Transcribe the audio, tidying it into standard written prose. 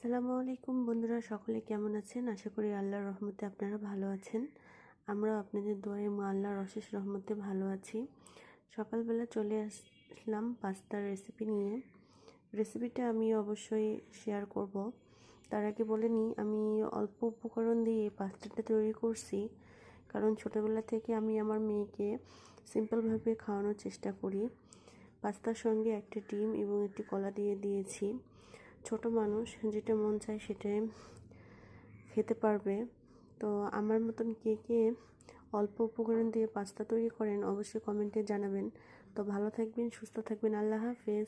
আসসালামু আলাইকুম বন্ধুরা, সকলে কেমন আছেন? আশা করি আল্লাহর রহমতে আপনারা ভালো আছেন। আমরাও আপনাদের দোয়ায় আল্লাহর অশেষ রহমতে ভালো আছি। সকালবেলা চলে আসলাম পাস্তার রেসিপি নিয়ে। রেসিপিটা আমি অবশ্যই শেয়ার করব। তার আগে বলে নিই, আমি অল্প উপকরণ দিয়ে পাস্তাটা তৈরি করছি, কারণ ছোটোবেলা থেকে আমি আমার মেয়েকে সিম্পলভাবে খাওয়ানোর চেষ্টা করি। পাস্তার সঙ্গে একটা ডিম এবং একটি কলা দিয়ে দিয়েছি। ছোট মানুষ যেটা মন চায় সেটাই খেতে পারবে। তো আমার মতন কে কে অল্প উপকরণ দিয়ে পাস্তা তৈরি করেন অবশ্যই কমেন্টে জানাবেন। তো ভালো থাকবেন, সুস্থ থাকবেন। আল্লাহ হাফেজ।